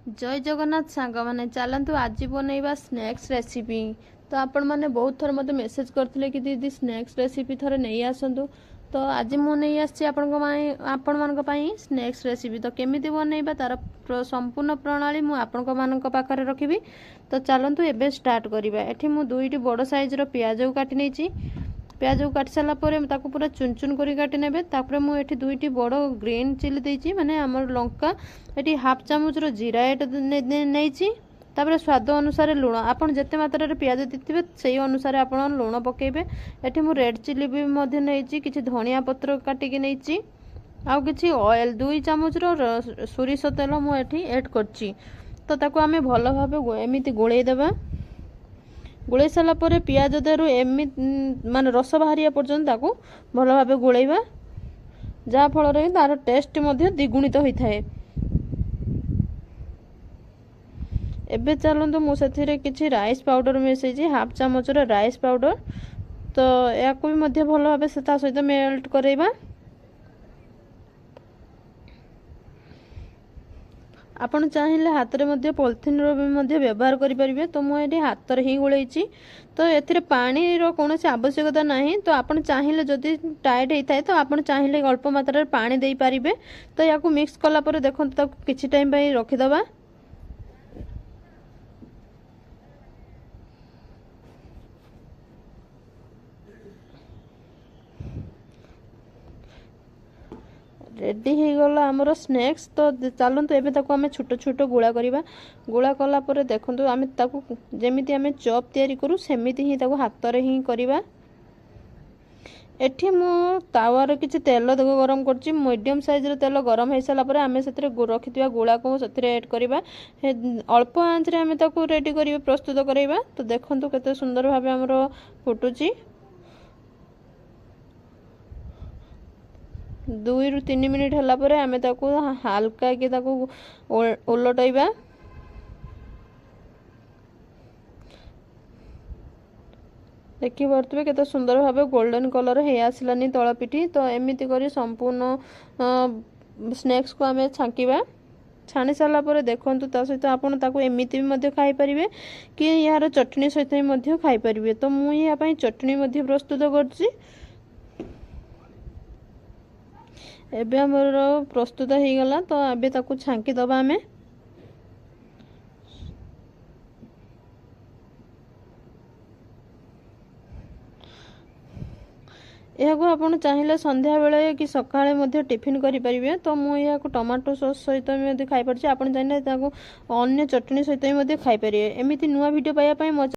जय जगन्नाथ सांग मैंने चलतु आज बनइबा स्नैक्स रेसिपी। तो आपण मैंने बहुत थर मत मेसेज करते कि दीदी स्नैक्स रेसिपी थरे नहीं आसतु। तो आज मुझे आपण मान स्नैक्स रेसिपी तो केमी बनइबा तार संपूर्ण प्रणाली मुझे पाखरे रखी। तो चलतु एबे स्टार्ट करवा। एठी मु दुईटी बड़ साइज रो प्याज को काटी नहीं। प्याज को काटी सारा पूरा चुन चुन कर काटी नेबे। तापर मुझे दुईटी बड़ ग्रीन चिली देती माने आमर लंका ये हाफ चामच रो जीरा एट नहीं। तापर स्वाद अनुसार लुण आपन जिते मात्रा रे प्याज देते से अनुसार आप लुण पकेबे। एठी मु रेड चिली भी नहीं किसी धनिया पत्र काटिकी नहीं आउ किसी ऑयल 2 चामच रो सोरिष तेल मुझे ऐड करची। तो ताको आमे भल भाव एमिति गोळेई देबा। गोळेई सारा पर पियाज देरु एमि माने रस बाहरिया पर्यंत ताको भल भाव गोळेइबा जा फल रे तार टेस्ट मध्य द्विगुणित होता है। एबे चलतु मुझे किसी राइस पाउडर मिसई हाफ चामच राइस पाउडर। तो या भी भल भाव से सहित मेल्ट करवा। आपण चाहिए हाथ में पॉलिथिन व्यवहार करें। तो मुझे हाथ में ही गोलैची। तो ए पानी कौन आवश्यकता नहीं। तो आप चाहिए जदि टाइट होता है तो आप चाहिए अल्प मात्रा पानी दे पारे। तो या मिक्स कलापर देखो किसी टाइम रखीदबा। रेडी हो गला आमर स्नैक्स। तो चलतु एबे ताको आमे छोट छोट गोला करवा। गोला कला परे देखंतु आमे ताको जेमिति आमे चॉप तयारी करू सेमिति ही ताको हाथ रे ही करवा। एठी मु तावार किछि तेल गरम करछि। मीडियम साइज रो तेल गरम हो सारा पर आमे सेतरे रखिथिबा गोला को सेतरे ऐड करवा। अल्प आंच रे आमे ताको रेडी करिवे प्रस्तुत करैबा। तो देखंतु केते सुंदर भाबे हमरो फुटुछि। 2 ରୁ 3 मिनिट हला परे आमे ताको हल्का के ताको उलटैबा। देखि पारतबे केते सुंदर भाबे गोल्डन कलर हे आसलानी तळ पिठी। तो एमिति करी संपूर्ण स्नैक्स को आमे छांकीबा। छाणी सारा पर देखंतु ता सहित आपण ताको एमिति भी मध्य खाई परिवे कि यार चटनी सहित भी मध्य खाई परिवे। तो मु या पई चटनी मध्य प्रस्तुत करछि। एबे हमर प्रस्तुत हो गला। तो एबे ताको छांकी दबा आमे। यह आपन चाहिए संध्या बेले कि सकाळे मध्य टिफिन करि परिबे। तो मु या टमाटो सॉस सहित भी खाई परछि। आपन चाहिए ताको अन्य चटनी सहित भी खाई परिबे। एमिति नुवा वीडियो पाया पई